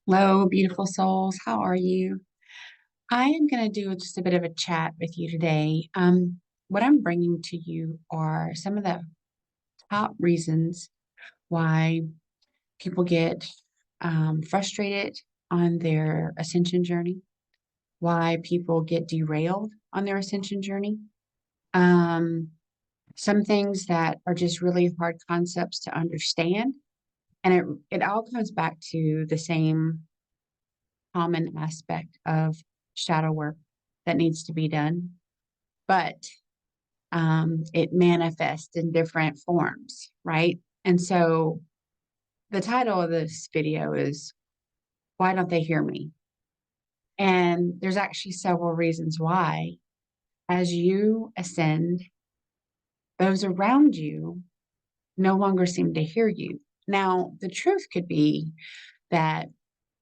Hello, beautiful souls. How are you? I am going to do just a bit of a chat with you today. What I'm bringing to you are some of the top reasons why people get frustrated on their ascension journey, why people get derailed on their ascension journey. Um, some things that are just really hard concepts to understand. And it all comes back to the same common aspect of shadow work that needs to be done, but it manifests in different forms, right? And so the title of this video is Why Don't They Hear Me? And there's actually several reasons why. As you ascend, those around you no longer seem to hear you. Now, the truth could be that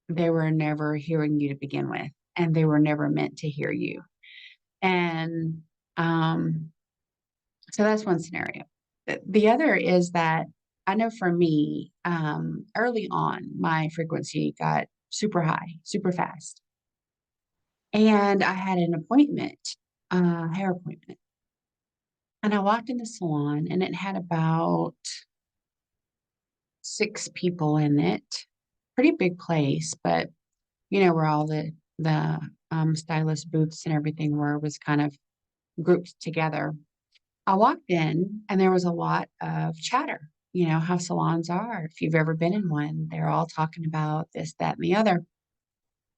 they were never hearing you to begin with, and they were never meant to hear you. And um, so that's one scenario. The other is that I know for me, early on, my frequency got super high, super fast. And I had an appointment, hair appointment. And I walked in the salon and it had about six people in it. Pretty big place, but where all the stylist booths and everything were was kind of grouped together. I walked in and there was a lot of chatter. You know how salons are. If you've ever been in one, they're all talking about this, that, and the other.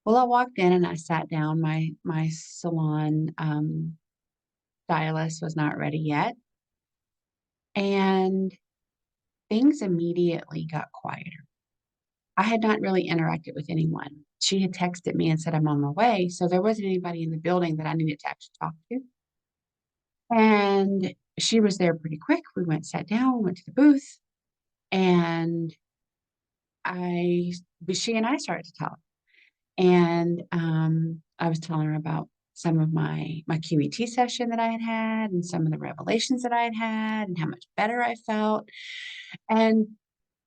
Well, I walked in and I sat down. My salon stylist was not ready yet, and things immediately got quieter. I had not really interacted with anyone. She had texted me and said I'm on my way, so there wasn't anybody in the building that I needed to actually talk to. And she was there pretty quick. We went, sat down, went to the booth, and I, she and I started to talk. And I was telling her about some of my QET session that I had had and some of the revelations that I had had and how much better I felt. And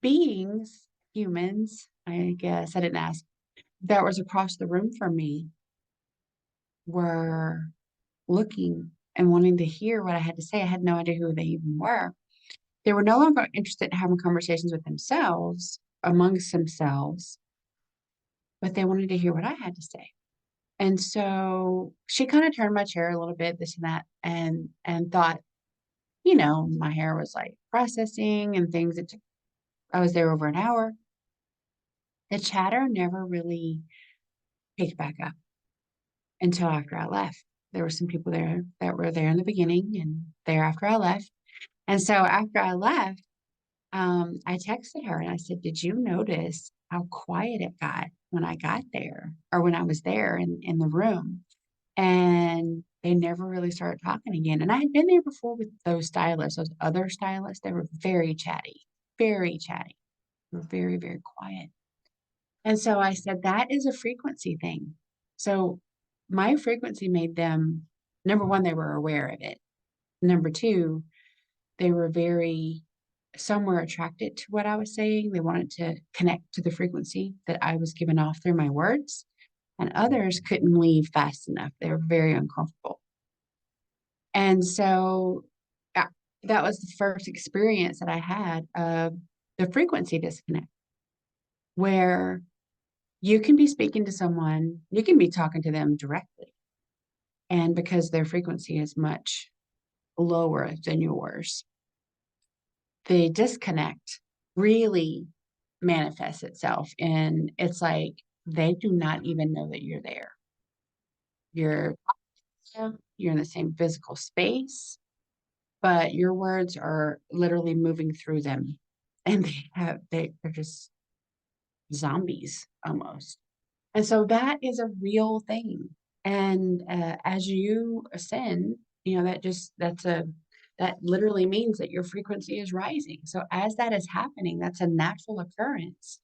beings, humans, I guess I didn't ask, that was across the room from me were looking and wanting to hear what I had to say. I had no idea who they even were. They were no longer interested in having conversations with themselves, amongst themselves, but they wanted to hear what I had to say. And so she kind of turned my chair a little bit, this and that, and thought, my hair was like processing and things. I was there over an hour. The chatter never really picked back up until after I left. There were some people there that were there in the beginning and there after I left. And so after I left, I texted her and I said, "Did you notice how quiet it got when I got there or when I was there in the room?" And they never really started talking again. And I had been there before with those stylists, those other stylists. They were very chatty, very chatty. They were very, very quiet. And so I said, that is a frequency thing. So my frequency made them, number one, they were aware of it. Number two, they were some were attracted to what I was saying. They wanted to connect to the frequency that I was giving off through my words. And others couldn't leave fast enough. They were very uncomfortable. And so uh, that was the first experience that I had of the frequency disconnect, where you can be speaking to someone, you can be talking to them directly. And because their frequency is much lower than yours, the disconnect really manifests itself. And it's like they do not even know that you're there. You're you're in the same physical space, but your words are literally moving through them. And they're just zombies almost. And so that is a real thing. And as you ascend, that literally means that your frequency is rising. So as that is happening, that's a natural occurrence,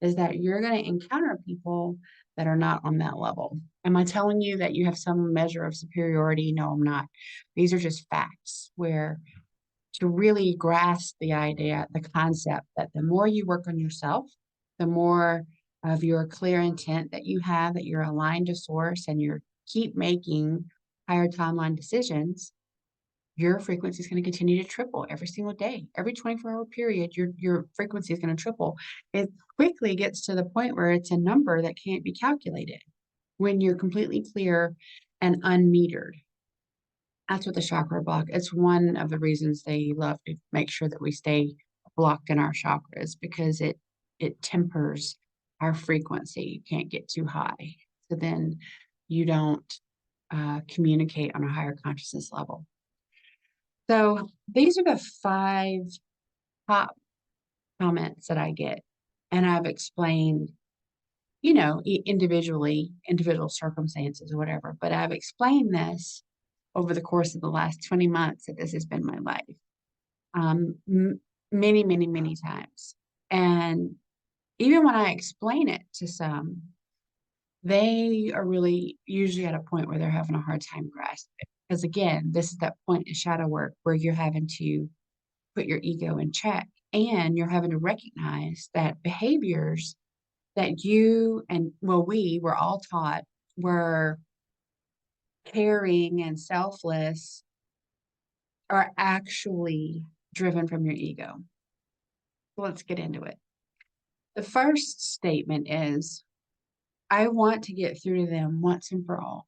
is that you're going to encounter people that are not on that level. Am I telling you that you have some measure of superiority? No, I'm not. These are just facts where to really grasp the idea, the concept that the more you work on yourself, the more of your clear intent that you have, that you're aligned to source and you keep making higher timeline decisions, your frequency is going to continue to triple every single day. Every 24-hour period, your frequency is going to triple. It quickly gets to the point where it's a number that can't be calculated when you're completely clear and unmetered. That's what the chakra block. It's one of the reasons they love to make sure that we stay blocked in our chakras, because it tempers our frequency. You can't get too high. So then you don't communicate on a higher consciousness level. So these are the 5 top comments that I get. And I've explained, individually, individual circumstances or whatever, but I've explained this over the course of the last 20 months that this has been my life. Many, many, many times. And even when I explain it to some, they are really usually at a point where they're having a hard time grasping it. Because again, this is that point in shadow work where you're having to put your ego in check, and you're having to recognize that behaviors that you and, well, we were all taught were caring and selfless are actually driven from your ego. So let's get into it. The first statement is, I want to get through to them once and for all.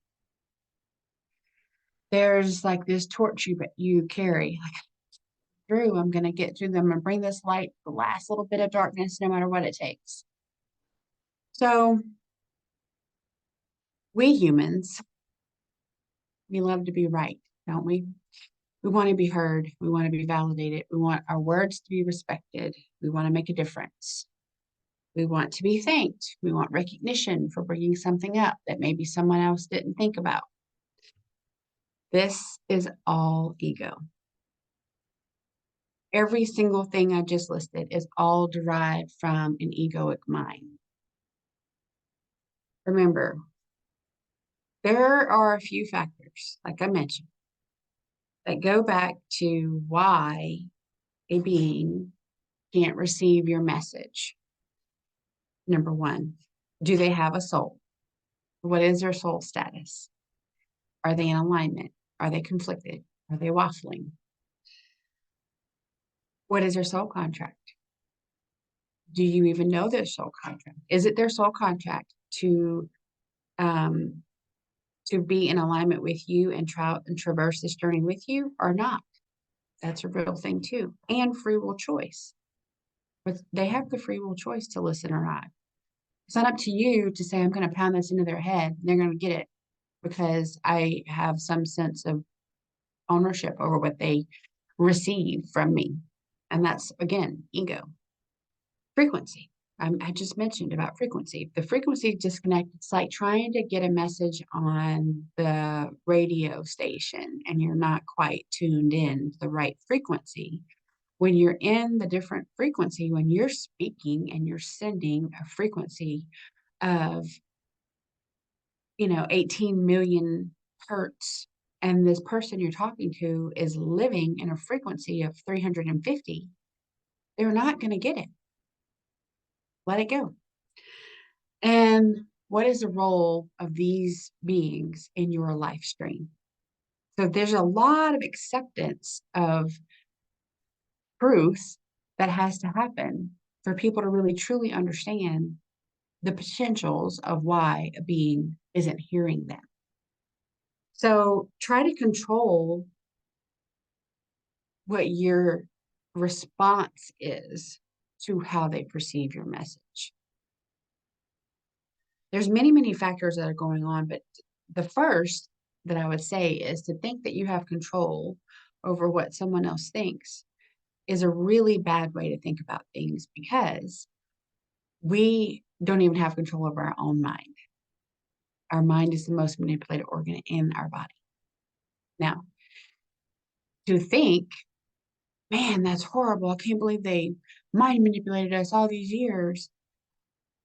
There's like this torch you carry, like, through, I'm going to get through them and bring this light, the last little bit of darkness, no matter what it takes. So we humans, we love to be right, don't we? We want to be heard. We want to be validated. We want our words to be respected. We want to make a difference. We want to be thanked. We want recognition for bringing something up that maybe someone else didn't think about. This is all ego. Every single thing I just listed is all derived from an egoic mind. Remember, there are a few factors, like I mentioned, that go back to why a being can't receive your message. Number 1, do they have a soul? What is their soul status? Are they in alignment? Are they conflicted? Are they waffling? What is their soul contract? Do you even know their soul contract? Is it their soul contract to be in alignment with you and traverse this journey with you or not? That's a real thing too. And free will choice. But they have the free will choice to listen or not. It's not up to you to say, I'm going to pound this into their head. They're going to get it because I have some sense of ownership over what they receive from me. And that's, again, ego. Frequency. I just mentioned about frequency. The frequency disconnect, it's like trying to get a message on the radio station and you're not quite tuned in to the right frequency. When you're in the different frequency, when you're speaking and you're sending a frequency of, 18 million hertz, and this person you're talking to is living in a frequency of 350, they're not going to get it. Let it go. And what is the role of these beings in your life stream? So there's a lot of acceptance of truth that has to happen for people to really truly understand the potentials of why a being isn't hearing them. So try to control what your response is to how they perceive your message. There's many, many factors that are going on, but the first that I would say is to think that you have control over what someone else thinks is a really bad way to think about things, because we don't even have control over our own mind. Our mind is the most manipulated organ in our body. Now, to think, man, that's horrible. I can't believe they mind manipulated us all these years.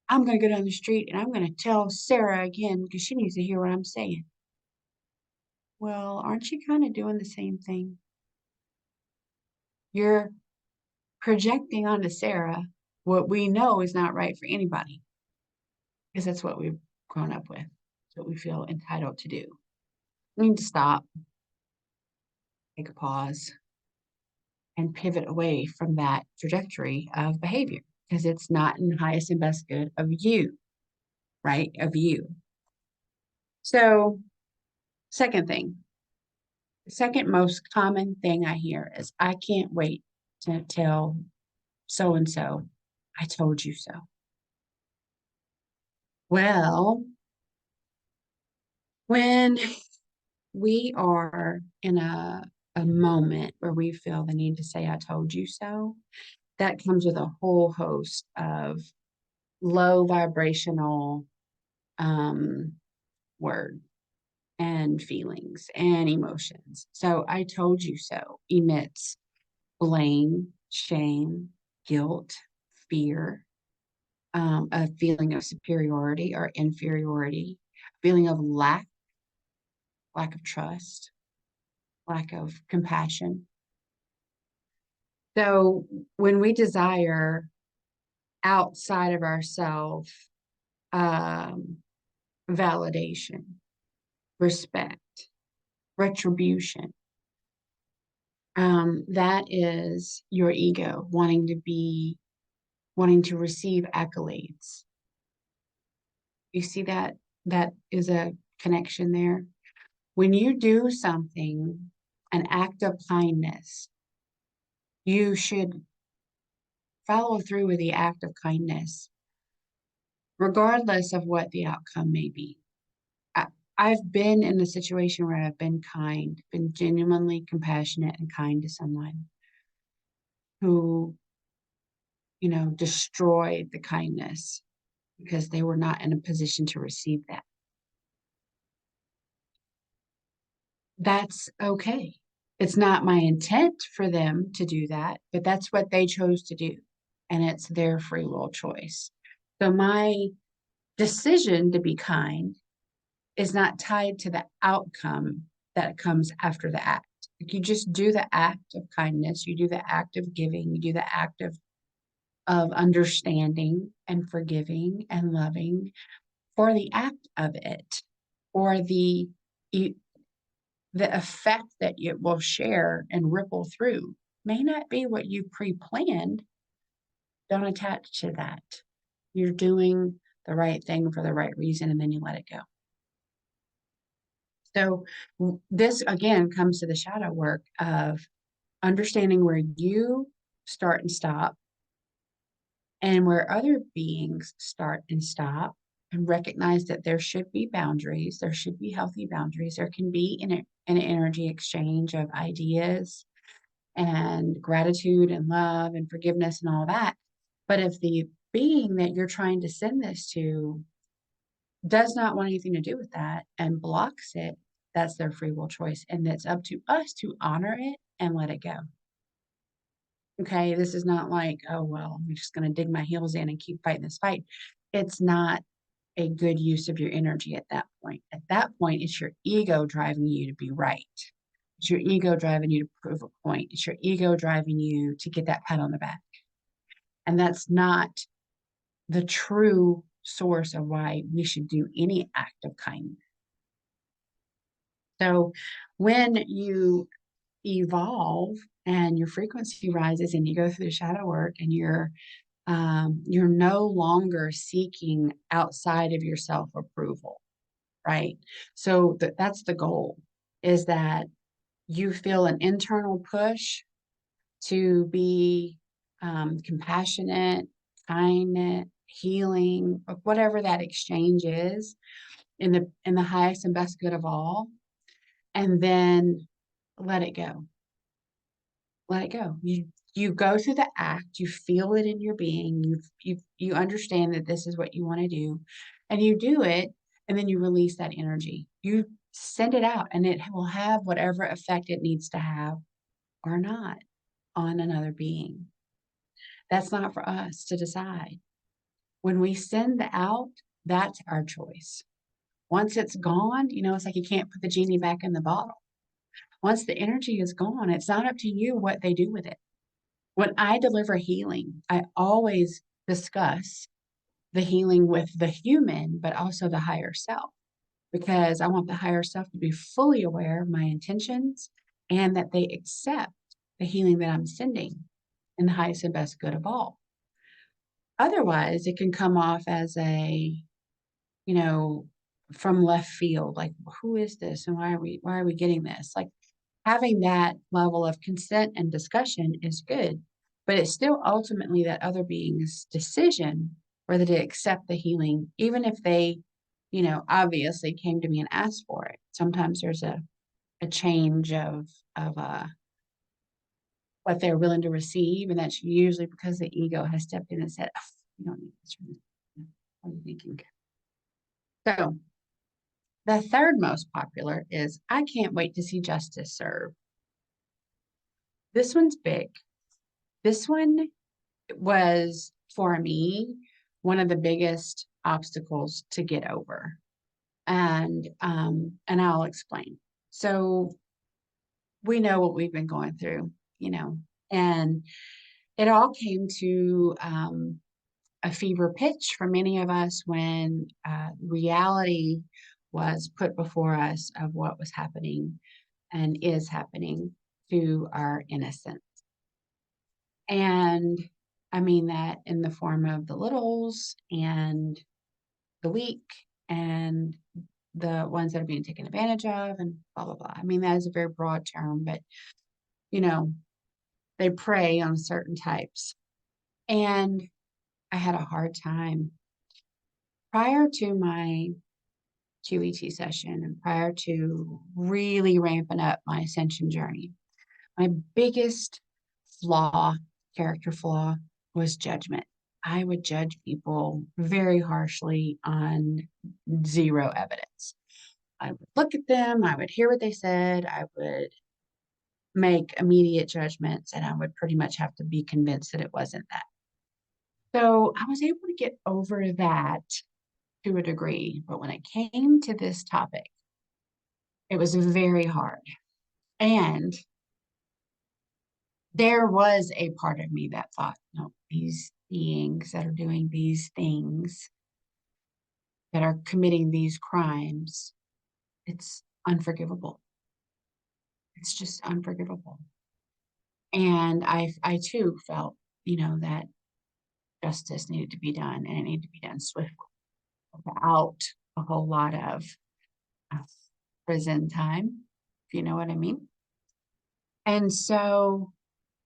I'm going to go down the street and I'm going to tell Sarah again because she needs to hear what I'm saying. Well, aren't you kind of doing the same thing? You're projecting onto Sarah what we know is not right for anybody. because that's what we've grown up with. It's what we feel entitled to do. We need to stop, take a pause, and pivot away from that trajectory of behavior because it's not in the highest and best good of you, right? Of you. So, second thing, the second most common thing I hear is, I can't wait to tell so and so, I told you so. Well, when we are in a moment where we feel the need to say, I told you so, that comes with a whole host of low vibrational um, word and feelings and emotions. So I told you so emits blame, shame, guilt, fear, a feeling of superiority or inferiority, feeling of lack of trust, lack of compassion. So when we desire outside of ourselves um, validation, respect, retribution, that is your ego wanting to receive accolades. You see that? That is a connection there. When you do something, an act of kindness, you should follow through with the act of kindness, regardless of what the outcome may be. I, I've been in a situation where I've been kind, been genuinely compassionate and kind to someone who, destroyed the kindness because they were not in a position to receive that. That's okay. It's not my intent for them to do that, but that's what they chose to do. And it's their free will choice. So my decision to be kind is not tied to the outcome that comes after the act. Like, you just do the act of kindness, you do the act of giving, you do the act of understanding and forgiving and loving for the act of it, or the effect that it will share and ripple through may not be what you pre-planned. Don't attach to that. You're doing the right thing for the right reason, and then you let it go. So this again comes to the shadow work of understanding where you start and stop, and where other beings start and stop, and recognize that there should be boundaries. There should be healthy boundaries. There can be an energy exchange of ideas and gratitude and love and forgiveness and all that. But if the being that you're trying to send this to does not want anything to do with that and blocks it, that's their free will choice. And it's up to us to honor it and let it go. Okay, this is not like, oh, well, I'm just going to dig my heels in and keep fighting this fight. It's not a good use of your energy at that point. At that point, it's your ego driving you to be right. It's your ego driving you to prove a point. It's your ego driving you to get that pat on the back. And that's not the true source of why we should do any act of kindness. So when you evolve and your frequency rises and you go through the shadow work and you're no longer seeking outside of your self approval, right? So that's the goal, is that you feel an internal push to be compassionate, kind, healing, whatever that exchange is, in the highest and best good of all, and then let it go. Let it go. You go through the act, you feel it in your being, you understand that this is what you want to do, and you do it, and then you release that energy. You send it out, and it will have whatever effect it needs to have or not on another being. That's not for us to decide. When we send out, that's our choice. Once it's gone, it's like you can't put the genie back in the bottle. Once the energy is gone, it's not up to you what they do with it. When I deliver healing, I always discuss the healing with the human, but also the higher self, because I want the higher self to be fully aware of my intentions and that they accept the healing that I'm sending in the highest and best good of all. Otherwise, it can come off as you know, from left field, like, who is this and why are we getting this? Like, having that level of consent and discussion is good, but it's still ultimately that other being's decision whether to accept the healing, even if they, obviously came to me and asked for it. Sometimes there's a change of what they're willing to receive, and that's usually because the ego has stepped in and said, "Oh, you don't need this from me. What are you thinking?" So the third most popular is, "I can't wait to see justice served." This one's big. This one was, for me, one of the biggest obstacles to get over. And I'll explain. So we know what we've been going through, and it all came to a fever pitch for many of us when reality was put before us of what was happening and is happening to our innocence. And I mean that in the form of the littles and the weak and the ones that are being taken advantage of and blah, blah, blah. I mean, that is a very broad term, but, you know, they prey on certain types. And I had a hard time prior to my QET session and prior to really ramping up my ascension journey. My biggest flaw, character flaw, was judgment. I would judge people very harshly on zero evidence. I would look at them, I would hear what they said, I would make immediate judgments, and I would pretty much have to be convinced that it wasn't that. So I was able to get over that to a degree, but when it came to this topic, it was very hard. And there was a part of me that thought, no, these beings that are doing these things, that are committing these crimes, it's unforgivable. It's just unforgivable. And I too felt, that justice needed to be done, and it needed to be done swiftly without a whole lot of uh, prison time, if you know what I mean. And so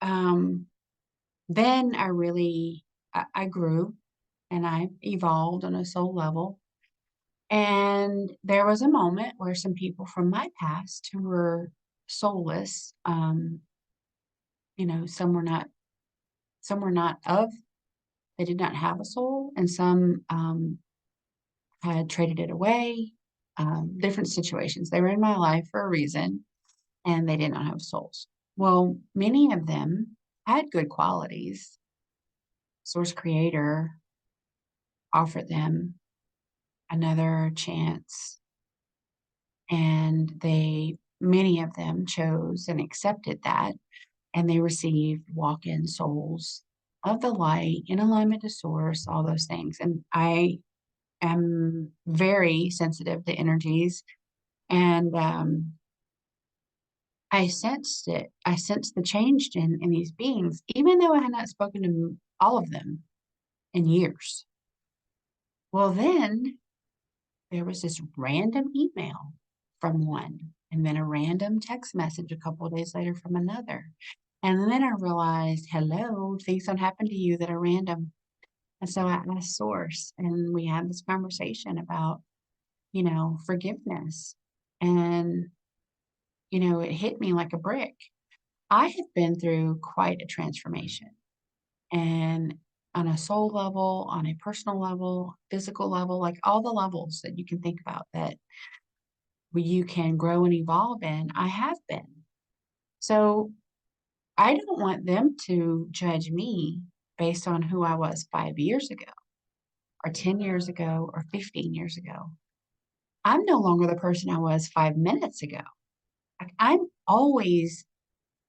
um, then I grew and I evolved on a soul level. And there was a moment where some people from my past who were soulless, some were not they did not have a soul, and some had traded it away, different situations. They were in my life for a reason, and they did not have souls. Well, many of them had good qualities. Source Creator offered them another chance, and many of them chose and accepted that, and they received walk-in souls of the light in alignment to source, all those things. And I am very sensitive to energies, and I sensed it. I sensed the change in these beings, even though I had not spoken to all of them in years. Well, then there was this random email from one, and then a random text message a couple of days later from another. And then I realized, hello, things don't happen to you that are random. And so I asked Source, and we had this conversation about, forgiveness. And, it hit me like a brick. I have been through quite a transformation, and on a soul level, on a personal level, physical level, like all the levels that you can think about that you can grow and evolve in, I have been. So I don't want them to judge me based on who I was 5 years ago, or 10 years ago, or 15 years ago. I'm no longer the person I was 5 minutes ago. Like, I'm always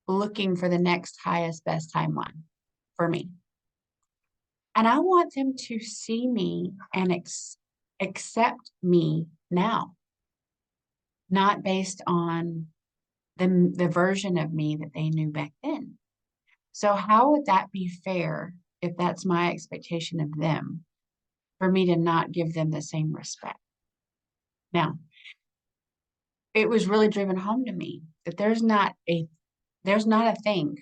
looking for the next highest, best timeline for me. And I want them to see me and accept me now, not based on the version of me that they knew back then. So how would that be fair if that's my expectation of them, for me to not give them the same respect? Now, it was really driven home to me that there's not a thing,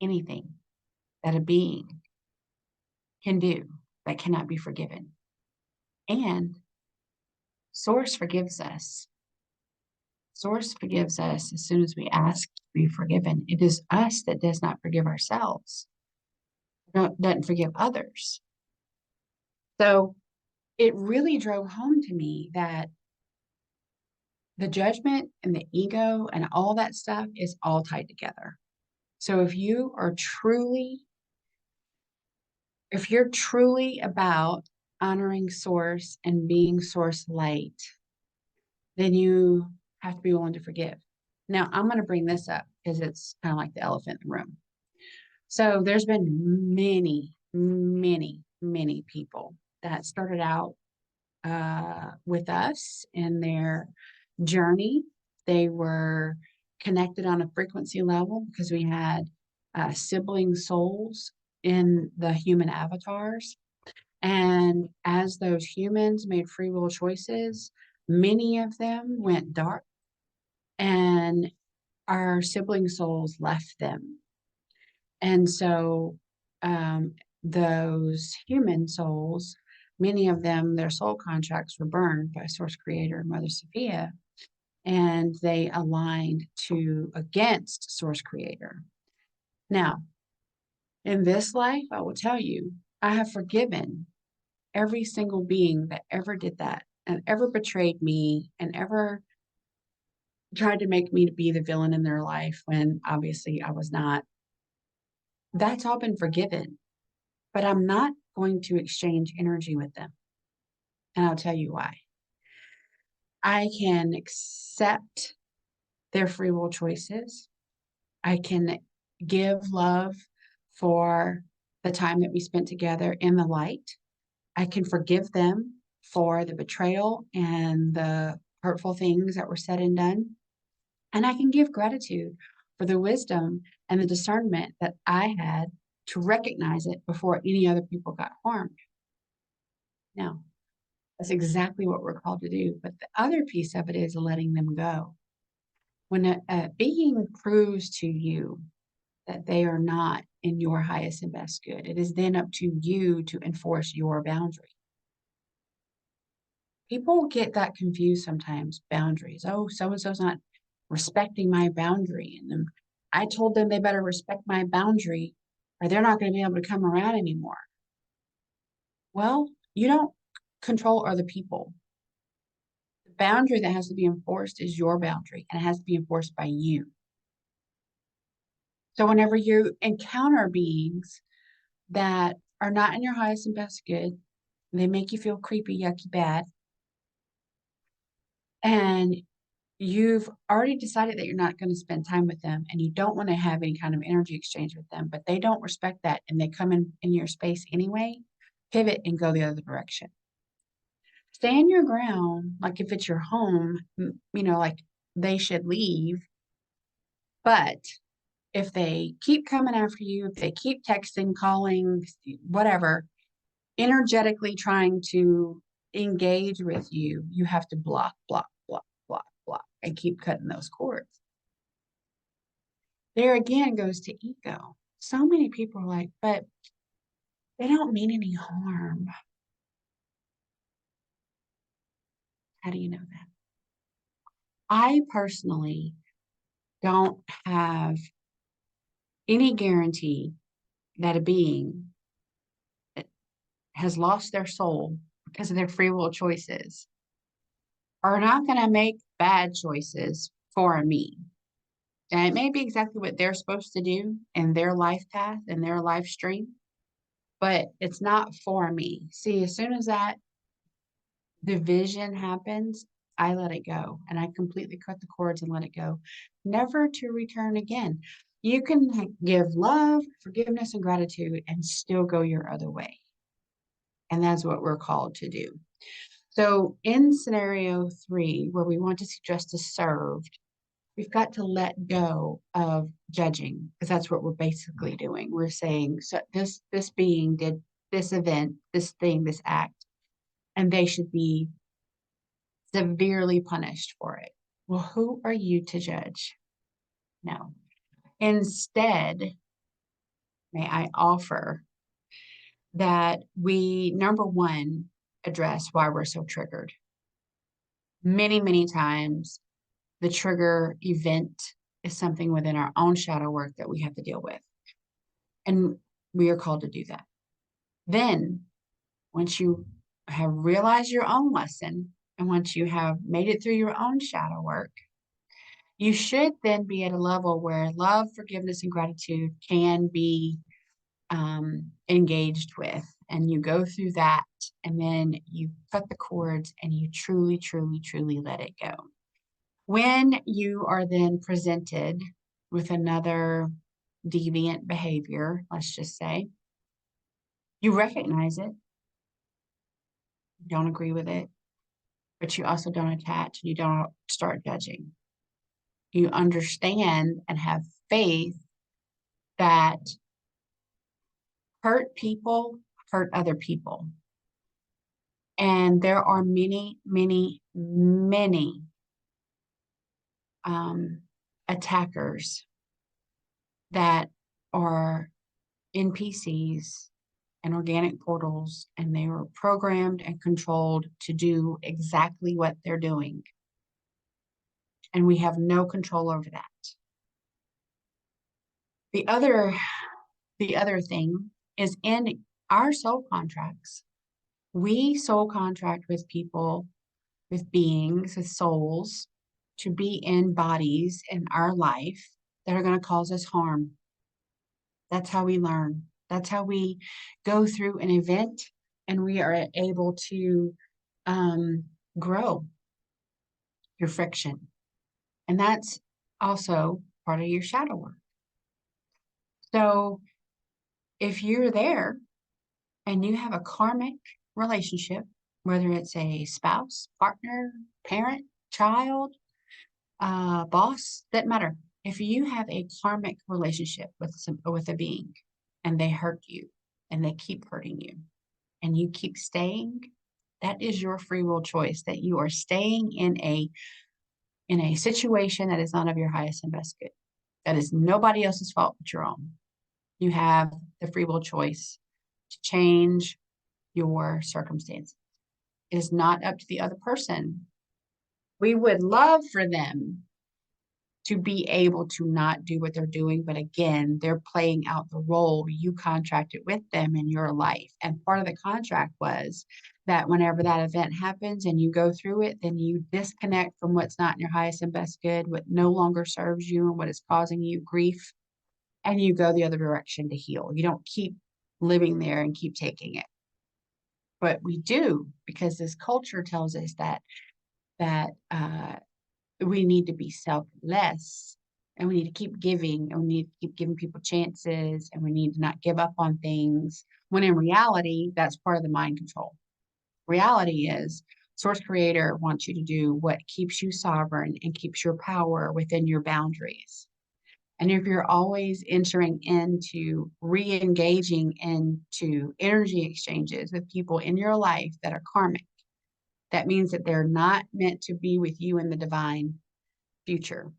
anything that a being can do that cannot be forgiven. And Source forgives us. Source forgives us as soon as we ask to be forgiven. It is us that does not forgive ourselves, doesn't forgive others. So it really drove home to me that the judgment and the ego and all that stuff is all tied together. So if you're truly about honoring source and being source light, then you have to be willing to forgive. Now, I'm going to bring this up because it's kind of like the elephant in the room. So there's been many, many, many people that started out with us in their journey. They were connected on a frequency level because we had sibling souls in the human avatars. And as those humans made free will choices, many of them went dark, and our sibling souls left them. And so those human souls, many of them, their soul contracts were burned by Source Creator Mother Sophia, and they aligned to against Source Creator. Now, in this life, I will tell you, I have forgiven every single being that ever did that and ever betrayed me and ever tried to make me to be the villain in their life when obviously I was not. That's all been forgiven, but I'm not going to exchange energy with them. And I'll tell you why. I can accept their free will choices. I can give love for the time that we spent together in the light. I can forgive them for the betrayal and the hurtful things that were said and done. And I can give gratitude for the wisdom and the discernment that I had to recognize it before any other people got harmed. Now, that's exactly what we're called to do. But the other piece of it is letting them go. When a being proves to you that they are not in your highest and best good, it is then up to you to enforce your boundary. People get that confused sometimes, boundaries. Oh, so and so's not respecting my boundary. And then I told them they better respect my boundary or they're not going to be able to come around anymore. Well, you don't control other people. The boundary that has to be enforced is your boundary, and it has to be enforced by you. So whenever you encounter beings that are not in your highest and best good, they make you feel creepy, yucky, bad, and you've already decided that you're not going to spend time with them and you don't want to have any kind of energy exchange with them, but they don't respect that and they come in your space anyway, pivot and go the other direction. Stand your ground, like if it's your home, like they should leave. But if they keep coming after you, if they keep texting, calling, whatever, energetically trying to engage with you, you have to block, block, block, block, block, and keep cutting those cords. There again goes to ego. So many people are like, but they don't mean any harm. How do you know that? I personally don't have any guarantee that a being that has lost their soul because of their free will choices are not going to make bad choices for me. And it may be exactly what they're supposed to do in their life path and their life stream, but it's not for me. See, as soon as that division happens, I let it go and I completely cut the cords and let it go, never to return again. You can give love, forgiveness, and gratitude and still go your other way. And that's what we're called to do. So in scenario 3, where we want to see justice served, we've got to let go of judging, because that's what we're basically doing. We're saying, so this being did this event, this thing, this act, and they should be severely punished for it. Well, who are you to judge? No. Instead, may I offer that we, number one, address why we're so triggered. Many, many times, the trigger event is something within our own shadow work that we have to deal with. And we are called to do that. Then, once you have realized your own lesson, and once you have made it through your own shadow work, you should then be at a level where love, forgiveness, and gratitude can be engaged with. And you go through that, and then you cut the cords and you truly, truly, truly let it go. When you are then presented with another deviant behavior, let's just say, you recognize it, you don't agree with it, but you also don't attach, you don't start judging. You understand and have faith that hurt people hurt other people. And there are many, many, many attackers that are NPCs and organic portals, and they were programmed and controlled to do exactly what they're doing. And we have no control over that. The other thing is, in our soul contracts, we soul contract with people, with beings, with souls, to be in bodies in our life that are going to cause us harm. That's how we learn. That's how we go through an event and we are able to grow your friction. And that's also part of your shadow work. So if you're there and you have a karmic relationship, whether it's a spouse, partner, parent, child, boss, doesn't matter. If you have a karmic relationship with a being and they hurt you and they keep hurting you and you keep staying, that is your free will choice, that you are staying in a situation that is not of your highest and best good. That is nobody else's fault but your own. You have the free will choice to change your circumstances. It is not up to the other person. We would love for them to be able to not do what they're doing, but again, they're playing out the role you contracted with them in your life. And part of the contract was that whenever that event happens and you go through it, then you disconnect from what's not in your highest and best good, what no longer serves you and what is causing you grief, and you go the other direction to heal. You don't keep living there and keep taking it. But we do, because this culture tells us that we need to be selfless, and we need to keep giving, and we need to keep giving people chances, and we need to not give up on things, when in reality, that's part of the mind control. Reality is, Source Creator wants you to do what keeps you sovereign and keeps your power within your boundaries. And if you're always entering into re-engaging into energy exchanges with people in your life that are karmic, that means that they're not meant to be with you in the divine future.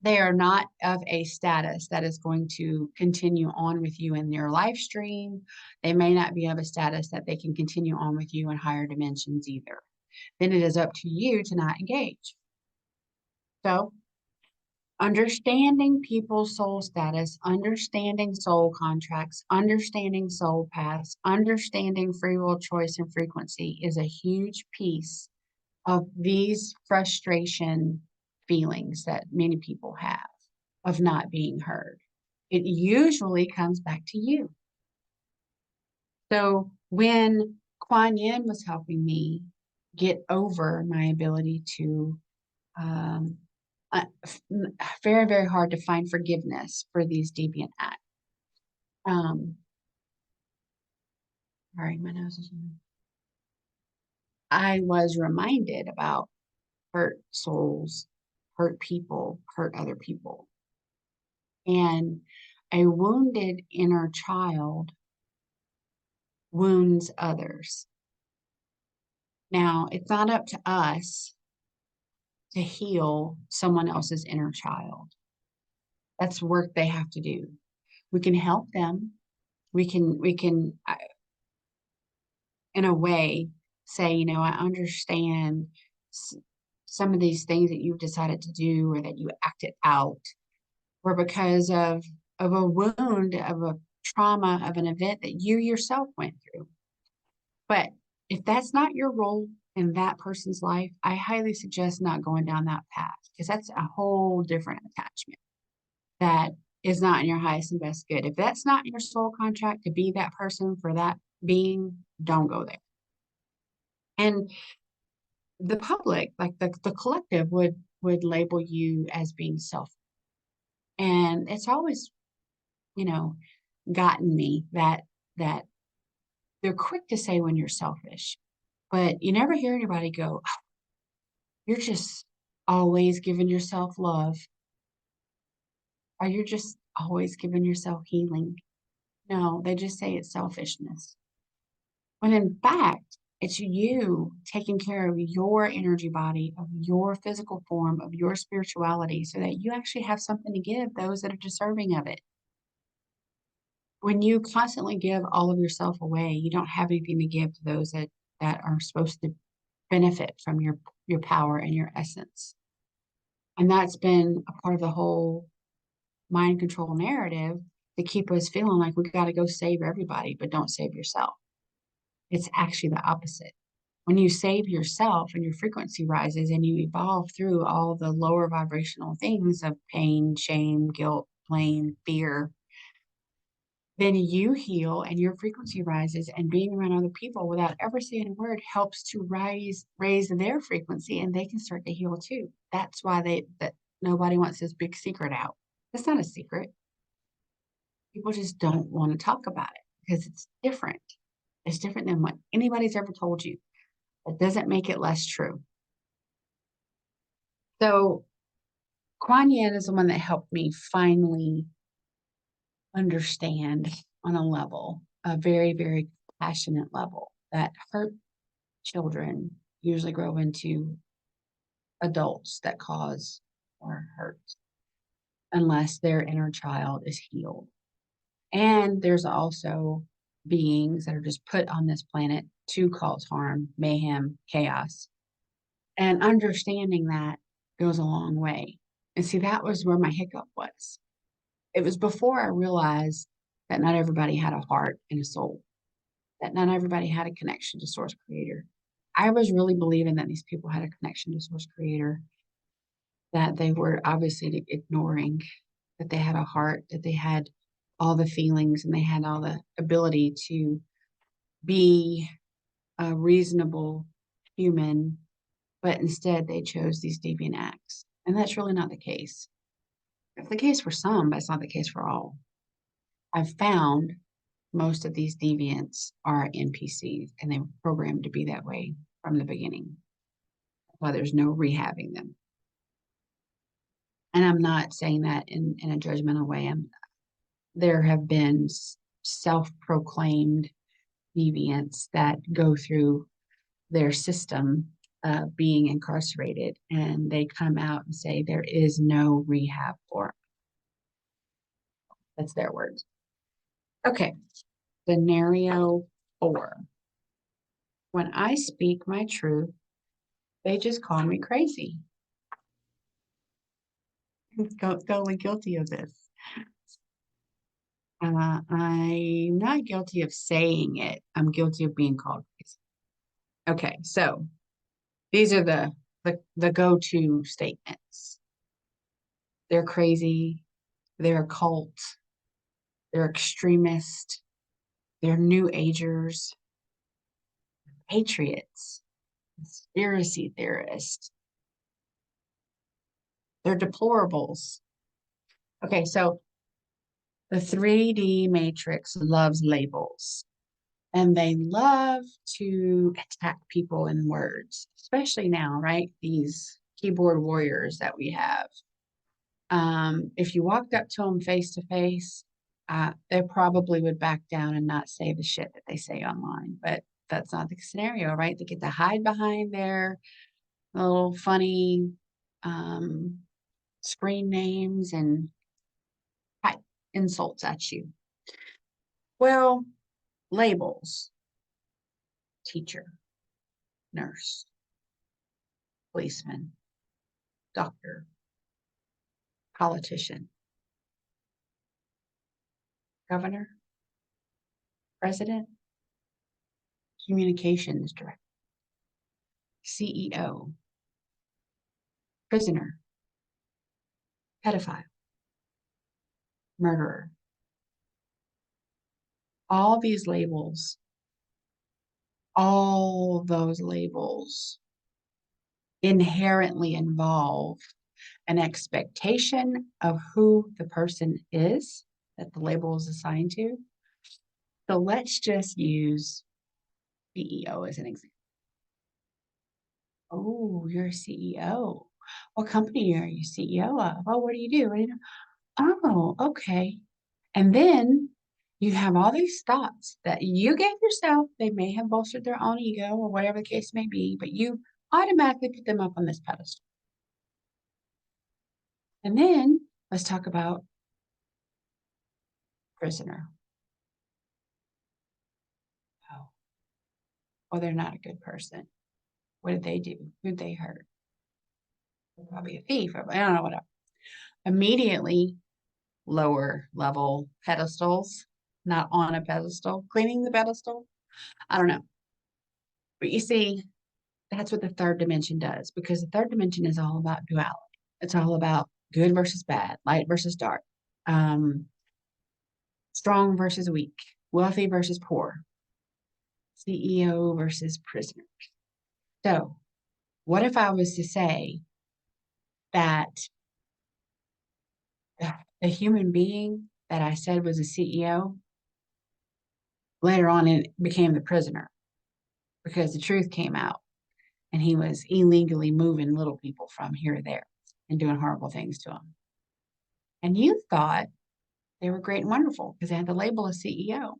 They are not of a status that is going to continue on with you in your life stream. They may not be of a status that they can continue on with you in higher dimensions either. Then it is up to you to not engage. So, understanding people's soul status, understanding soul contracts, understanding soul paths, understanding free will choice and frequency is a huge piece of these frustration feelings that many people have of not being heard. It usually comes back to you. So when Kuan Yin was helping me get over my ability to very, very hard to find forgiveness for these deviant acts. Sorry, my nose is running. I was reminded about hurt souls, hurt people, hurt other people. And a wounded inner child wounds others. Now, it's not up to us to heal someone else's inner child. That's work they have to do. We can help them. We can, in a way, say, you know, I understand some of these things that you've decided to do or that you acted out were because of a wound, of a trauma, of an event that you yourself went through. But if that's not your role in that person's life, I highly suggest not going down that path, because that's a whole different attachment that is not in your highest and best good. If that's not your soul contract to be that person for that being, don't go there. And the public, like the collective, would label you as being selfish. And it's always, you know, gotten me that they're quick to say when you're selfish, but you never hear anybody go, "Oh, you're just always giving yourself love, or you're just always giving yourself healing." No, they just say it's selfishness. When in fact, it's you taking care of your energy body, of your physical form, of your spirituality, so that you actually have something to give those that are deserving of it. When you constantly give all of yourself away, you don't have anything to give to those that are supposed to benefit from your power and your essence. And that's been a part of the whole mind control narrative to keep us feeling like we got to go save everybody, but don't save yourself. It's actually the opposite. When you save yourself and your frequency rises and you evolve through all the lower vibrational things of pain, shame, guilt, blame, fear, then you heal and your frequency rises, and being around other people without ever saying a word helps to raise their frequency, and they can start to heal too. That's why that nobody wants this big secret out. It's not a secret. People just don't want to talk about it because it's different. It's different than what anybody's ever told you. It doesn't make it less true. So Kuan Yin is the one that helped me finally understand on a level, a very, very passionate level, that hurt children usually grow into adults that cause or hurt unless their inner child is healed. And there's also beings that are just put on this planet to cause harm, mayhem, chaos. And understanding that goes a long way. And see, that was where my hiccup was. It was before I realized that not everybody had a heart and a soul, that not everybody had a connection to Source Creator. I was really believing that these people had a connection to Source Creator, that they were obviously ignoring, that they had a heart, that they had all the feelings and they had all the ability to be a reasonable human, but instead they chose these deviant acts. And that's really not the case. It's the case for some, but it's not the case for all. I've found most of these deviants are NPCs, and they were programmed to be that way from the beginning. That's why there's no rehabbing them. And I'm not saying that in a judgmental way. There have been self-proclaimed deviants that go through their system being incarcerated, and they come out and say there is no rehab for them. That's their words. Okay, scenario 4. When I speak my truth, they just call me crazy. Totally guilty of this. I'm not guilty of saying it. I'm guilty of being called crazy. Okay, so these are the go-to statements. They're crazy. They're a cult. They're extremist. They're new agers, patriots, conspiracy theorists. They're deplorables. Okay, so the 3D matrix loves labels, and they love to attack people in words, especially now, right? These keyboard warriors that we have. If you walked up to them face to face, they probably would back down and not say the shit that they say online. But that's not the scenario, right? They get to hide behind their little funny um, screen names and type insults at you. Well, labels: teacher, nurse, policeman, doctor, politician, governor, president, communications director, CEO, prisoner, pedophile, murderer. All these labels, all those labels inherently involve an expectation of who the person is that the label is assigned to. So let's just use CEO as an example. Oh, you're a CEO. What company are you CEO of? Oh, what do you do? What do you do? Oh, okay. And then you have all these thoughts that you gave yourself. They may have bolstered their own ego or whatever the case may be, but you automatically put them up on this pedestal. And then let's talk about prisoner. Oh, well, they're not a good person. What did they do? Who'd they hurt? They're probably a thief. Or, I don't know, whatever. Immediately lower level pedestals, not on a pedestal, cleaning the pedestal. I don't know. But you see, that's what the third dimension does, because the third dimension is all about duality. It's all about good versus bad, light versus dark, um, strong versus weak, wealthy versus poor, CEO versus prisoner. So, what if I was to say that the human being that I said was a CEO later on it became the prisoner because the truth came out and he was illegally moving little people from here to there and doing horrible things to them. And you thought they were great and wonderful because they had the label of CEO.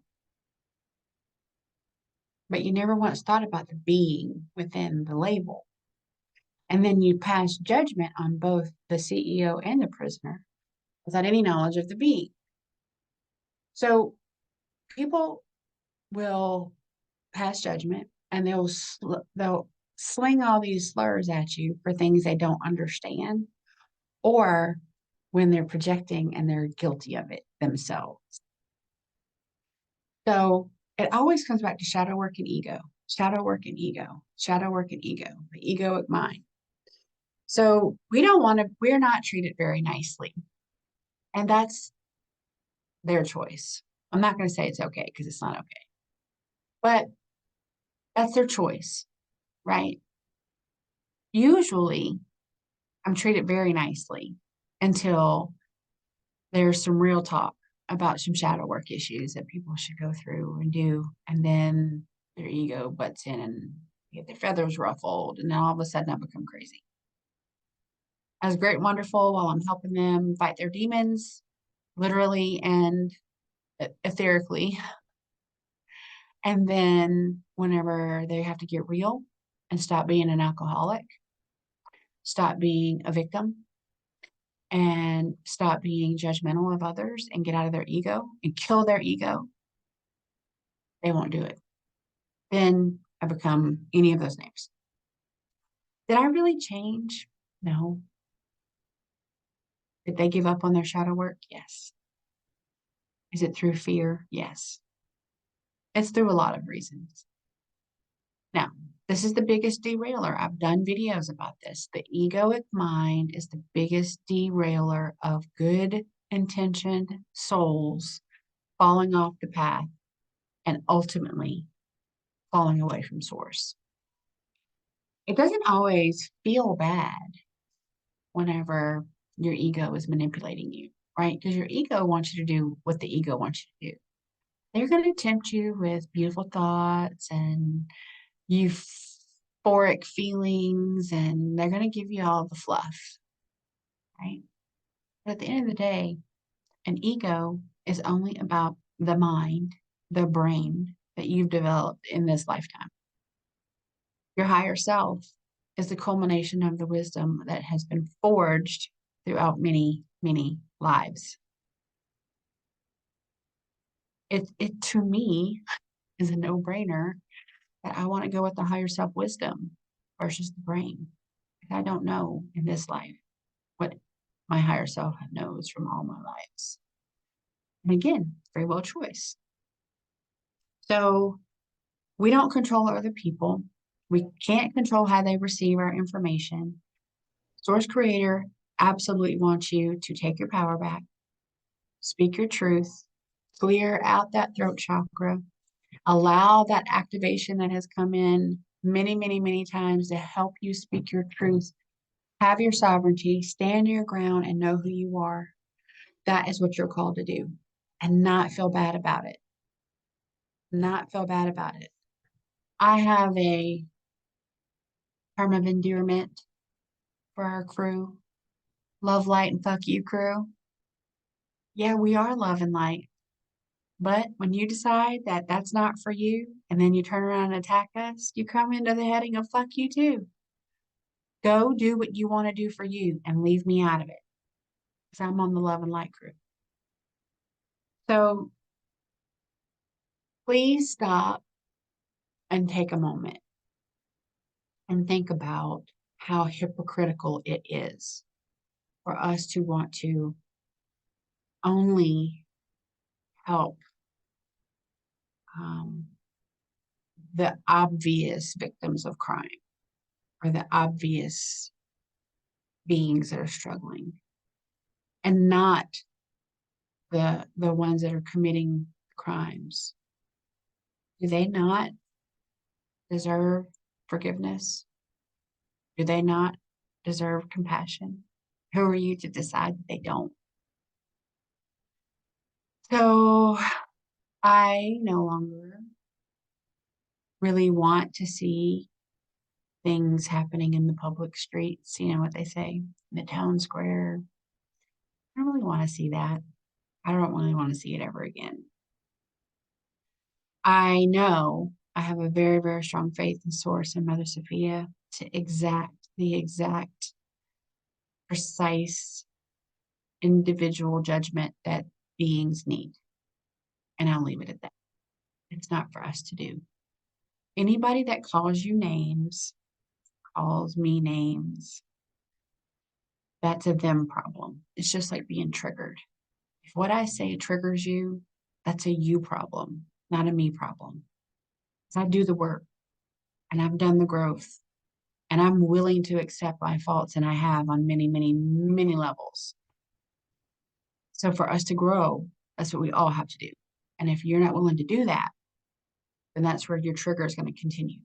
But you never once thought about the being within the label. And then you pass judgment on both the CEO and the prisoner without any knowledge of the being. So people will pass judgment and they'll sling all these slurs at you for things they don't understand, or when they're projecting and they're guilty of it themselves. So it always comes back to shadow work and ego, shadow work and ego, shadow work and ego, the egoic mind. So we're not treated very nicely. And that's their choice. I'm not going to say it's okay because it's not okay, but that's their choice, right? Usually I'm treated very nicely until there's some real talk about some shadow work issues that people should go through and do. And then their ego butts in and get their feathers ruffled. And then all of a sudden I become crazy. I was great and wonderful while I'm helping them fight their demons, literally and etherically. And then whenever they have to get real and stop being an alcoholic, stop being a victim, and stop being judgmental of others and get out of their ego and kill their ego, they won't do it. Then I become any of those names. Did I really change? No. Did they give up on their shadow work? Yes. Is it through fear? Yes. It's through a lot of reasons. Now, this is the biggest derailer. I've done videos about this. The egoic mind is the biggest derailer of good intentioned souls falling off the path and ultimately falling away from source. It doesn't always feel bad whenever your ego is manipulating you, right? Because your ego wants you to do what the ego wants you to do. They're going to tempt you with beautiful thoughts and euphoric feelings, and they're going to give you all the fluff, right? But at the end of the day, an ego is only about the mind, the brain that you've developed in this lifetime. Your higher self is the culmination of the wisdom that has been forged throughout many, many lives. It to me is a no-brainer that I want to go with the higher self wisdom versus the brain. I don't know in this life what my higher self knows from all my lives. And again, free will choice. So we don't control other people. We can't control how they receive our information. Source Creator absolutely wants you to take your power back, speak your truth, clear out that throat chakra, allow that activation that has come in many, many, many times to help you speak your truth, have your sovereignty, stand your ground, and know who you are. That is what you're called to do, and not feel bad about it. Not feel bad about it. I have a term of endearment for our crew. Love, light, and fuck you, crew. Yeah, we are love and light. But when you decide that that's not for you, and then you turn around and attack us, you come into the heading of fuck you too. Go do what you want to do for you and leave me out of it. Because I'm on the love and light crew. So please stop and take a moment and think about how hypocritical it is for us to want to only help um, the obvious victims of crime or the obvious beings that are struggling, and not the ones that are committing crimes. Do they not deserve forgiveness? Do they not deserve compassion? Who are you to decide that they don't? So I no longer really want to see things happening in the public streets, you know what they say, in the town square. I don't really want to see that. I don't really want to see it ever again. I know I have a very, very strong faith in Source and Mother Sophia to exact the exact precise individual judgment that beings need. And I'll leave it at that. It's not for us to do. Anybody that calls you names, calls me names, that's a them problem. It's just like being triggered. If what I say triggers you, that's a you problem, not a me problem. So I do the work and I've done the growth and I'm willing to accept my faults, and I have on many, many, many levels. So for us to grow, that's what we all have to do. And if you're not willing to do that, then that's where your trigger is going to continue.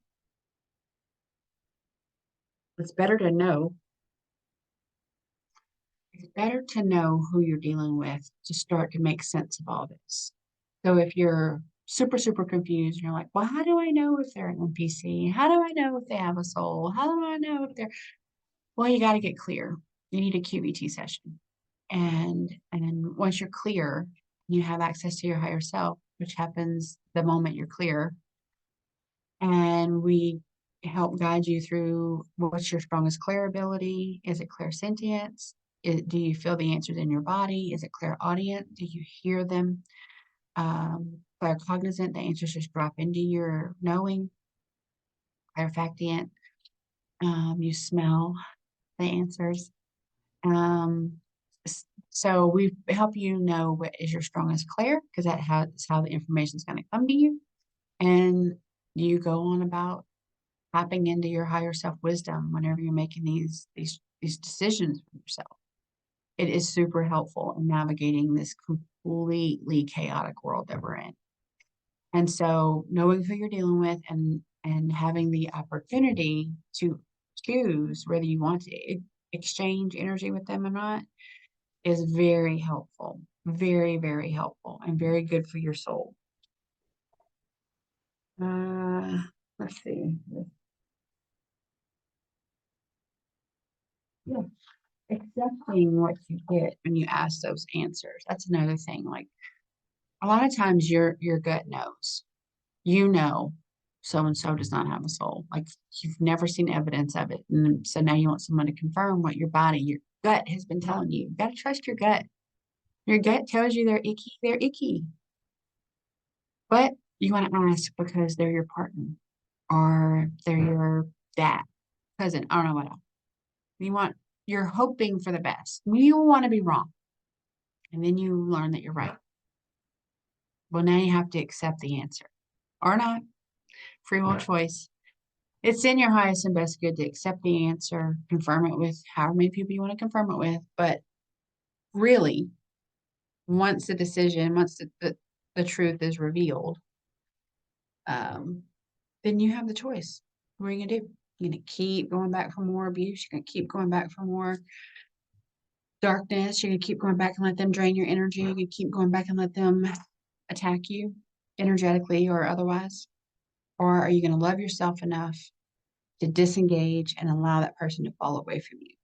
It's better to know. It's better to know who you're dealing with to start to make sense of all this. So if you're super, super confused, you're like, well, how do I know if they're an NPC? How do I know if they have a soul? How do I know if they're, well, you got to get clear. You need a QET session. And once you're clear, you have access to your higher self, which happens the moment you're clear. And we help guide you through what's your strongest clear ability. Is it clairsentience? Do you feel the answers in your body? Is it clairaudient? Do you hear them? Claircognizant, the answers just drop into your knowing. Clairfactient, you smell the answers. Um, so we help you know what is your strongest clair, because that's how the information is going to come to you. And you go on about tapping into your higher self wisdom whenever you're making these decisions for yourself. It is super helpful in navigating this completely chaotic world that we're in. And so knowing who you're dealing with and having the opportunity to choose whether you want to, it exchange energy with them or not is very helpful. Very, very helpful and very good for your soul. Let's see. Yeah. Accepting what you get when you ask those answers. That's another thing. Like a lot of times your gut knows. You know so and so does not have a soul. Like you've never seen evidence of it. And so now you want someone to confirm what your body, your gut has been telling you. You gotta trust your gut. Your gut tells you they're icky. But you want to ask because they're your partner or they're your dad, cousin, I don't know what else. You want, you're hoping for the best. You want to be wrong. And then you learn that you're right. Well, now you have to accept the answer or not. Free will choice. It's in your highest and best good to accept the answer, confirm it with however many people you want to confirm it with. But really, once the decision, once the truth is revealed, um, then you have the choice. What are you gonna do? You're gonna keep going back for more abuse. You're gonna keep going back for more darkness. You're gonna keep going back and let them drain your energy. You're gonna keep going back and let them attack you energetically or otherwise. Or are you gonna love yourself enough to disengage and allow that person to fall away from you?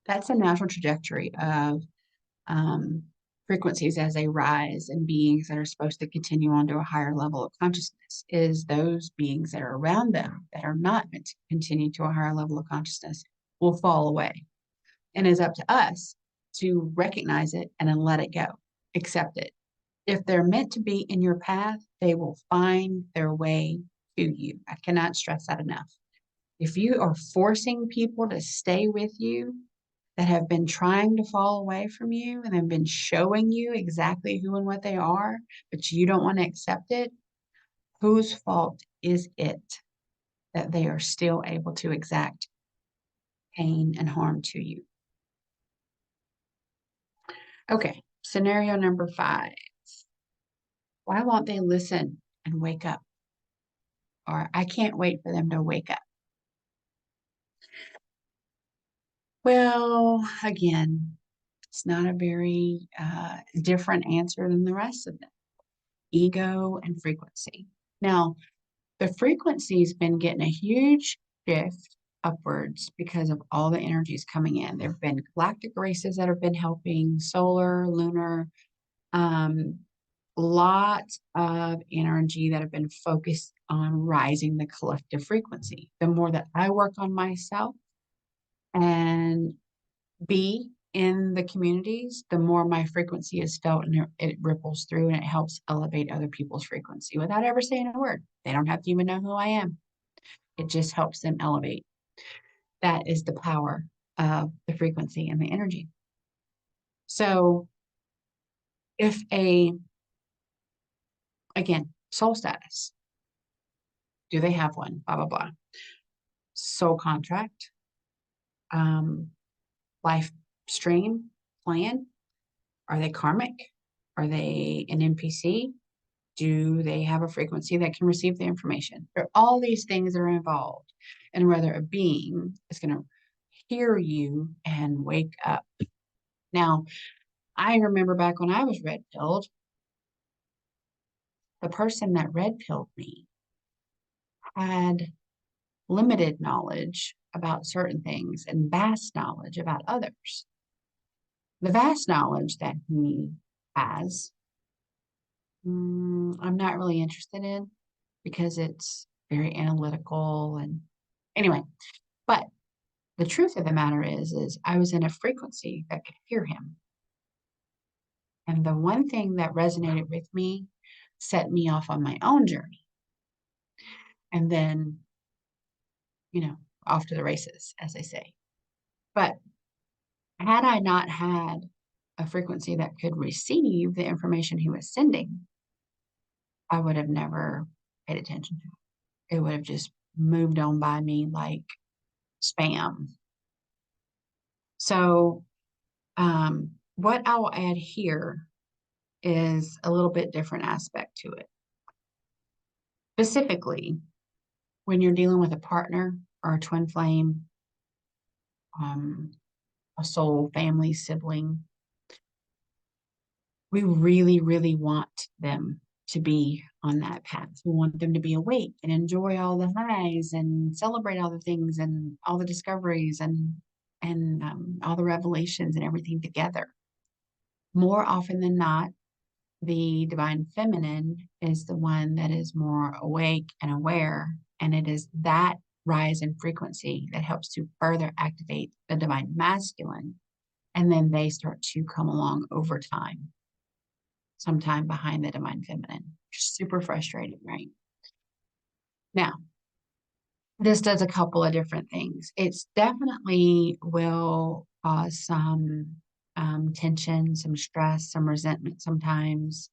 That's a natural trajectory of um, frequencies as they rise and beings that are supposed to continue on to a higher level of consciousness is those beings that are around them that are not meant to continue to a higher level of consciousness will fall away. And it's up to us to recognize it and then let it go, accept it. If they're meant to be in your path, they will find their way to you. I cannot stress that enough. If you are forcing people to stay with you that have been trying to fall away from you and have been showing you exactly who and what they are, but you don't want to accept it, whose fault is it that they are still able to exact pain and harm to you? Okay, scenario number 5. Why won't they listen and wake up? Or I can't wait for them to wake up. Well, again, it's not a very different answer than the rest of them. Ego and frequency. Now, the frequency's been getting a huge shift upwards because of all the energies coming in. There have been galactic races that have been helping, solar, lunar, um, lots of energy that have been focused on rising the collective frequency. The more that I work on myself and be in the communities, the more my frequency is felt and it ripples through and it helps elevate other people's frequency without ever saying a word. They don't have to even know who I am. It just helps them elevate. That is the power of the frequency and the energy. So if again, soul status, do they have one? Blah, blah, blah. Soul contract, um, life stream, plan. Are they karmic? Are they an NPC? Do they have a frequency that can receive the information? There are all these things that are involved, and whether a being is going to hear you and wake up. Now, I remember back when I was red pilled, the person that red pilled me had limited knowledge about certain things and vast knowledge about others. The vast knowledge that he has, I'm not really interested in because it's very analytical and anyway, but the truth of the matter is I was in a frequency that could hear him. And the one thing that resonated with me set me off on my own journey. And then, off to the races, as they say. But had I not had a frequency that could receive the information he was sending, I would have never paid attention to it. It would have just moved on by me like spam. So, what I will add here is a little bit different aspect to it. Specifically, when you're dealing with a partner or a twin flame, a soul, family, sibling. We really, really want them to be on that path. We want them to be awake and enjoy all the highs and celebrate all the things and all the discoveries and all the revelations and everything together. More often than not, the divine feminine is the one that is more awake and aware, and it is that rise in frequency that helps to further activate the divine masculine, and then they start to come along over time, sometime behind the divine feminine. Super frustrating, right? Now, this does a couple of different things. It's definitely will cause some tension, some stress, some resentment sometimes,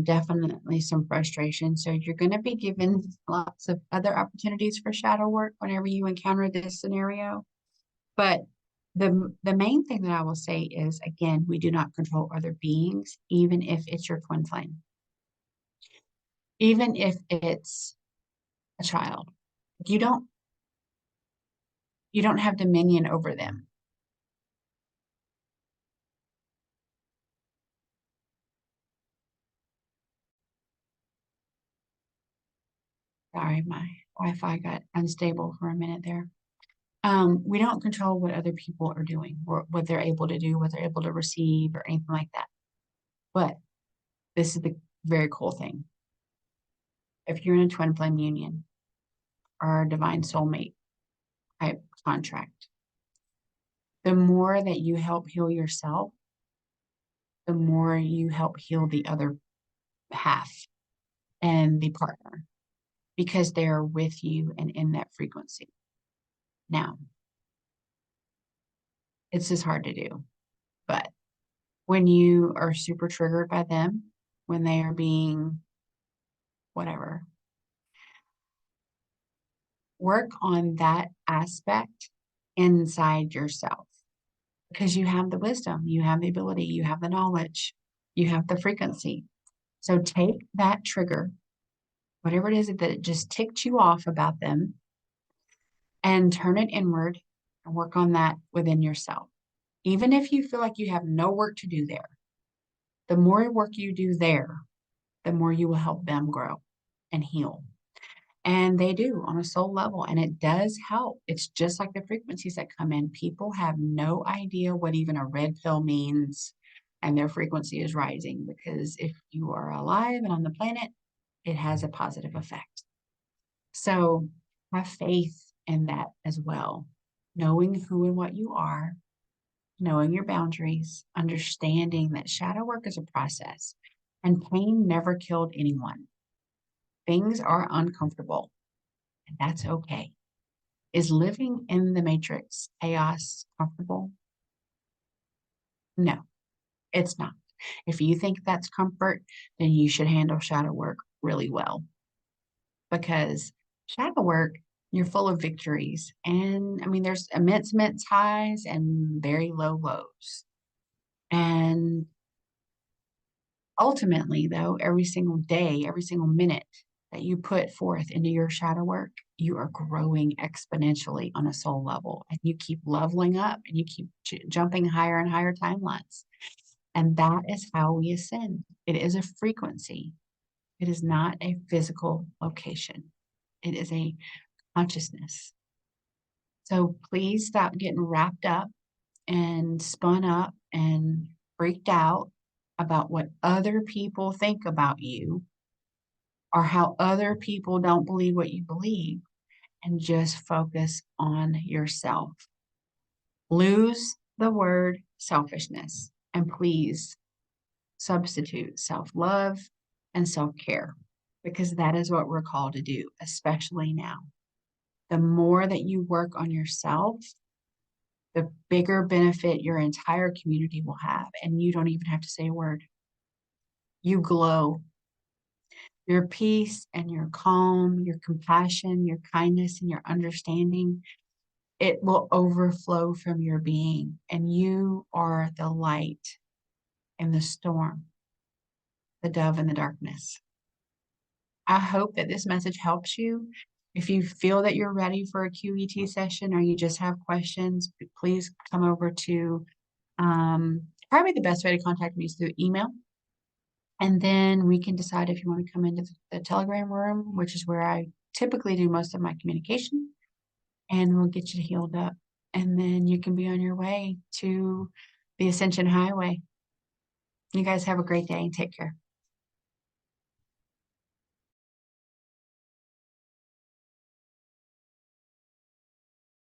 definitely some frustration. So you're going to be given lots of other opportunities for shadow work whenever you encounter this scenario. But the main thing that I will say is, again, we do not control other beings, even if it's your twin flame, even if it's a child. You don't you don't have dominion over them. Sorry, my Wi-Fi got unstable for a minute there. We don't control what other people are doing, or what they're able to do, what they're able to receive, or anything like that. But this is the very cool thing. If you're in a twin flame union or a divine soulmate type contract, the more that you help heal yourself, the more you help heal the other half and the partner, because they're with you and in that frequency. Now, it's just hard to do, but when you are super triggered by them, when they are being whatever, work on that aspect inside yourself, because you have the wisdom, you have the ability, you have the knowledge, you have the frequency. So take that trigger, whatever it is that it just ticked you off about them, and turn it inward and work on that within yourself. Even if you feel like you have no work to do there, the more work you do there, the more you will help them grow and heal. And they do on a soul level, and it does help. It's just like the frequencies that come in. People have no idea what even a red pill means, and their frequency is rising, because if you are alive and on the planet, it has a positive effect. So have faith in that as well. Knowing who and what you are, knowing your boundaries, understanding that shadow work is a process, and pain never killed anyone. Things are uncomfortable, and that's okay. Is living in the matrix, chaos, comfortable? No, it's not. If you think that's comfort, then you should handle shadow work really well, because shadow work, you're full of victories. And I mean, there's immense, immense highs and very low lows. And ultimately, though, every single day, every single minute that you put forth into your shadow work, you are growing exponentially on a soul level, and you keep leveling up, and you keep jumping higher and higher timelines. And that is how we ascend. It is a frequency. It is not a physical location. It is a consciousness. So please stop getting wrapped up and spun up and freaked out about what other people think about you, or how other people don't believe what you believe, and just focus on yourself. Lose the word selfishness, and please substitute self-love and self-care, because that is what we're called to do, especially now. The more that you work on yourself, the bigger benefit your entire community will have, and you don't even have to say a word. You glow. Your peace and your calm, your compassion, your kindness, and your understanding, it will overflow from your being, and you are the light in the storm, the dove in the darkness. I hope that this message helps you. If you feel that you're ready for a QET session or you just have questions, please come over to, probably the best way to contact me is through email. And then we can decide if you want to come into the Telegram room, which is where I typically do most of my communication, and we'll get you healed up. And then you can be on your way to the Ascension Highway. You guys have a great day and take care.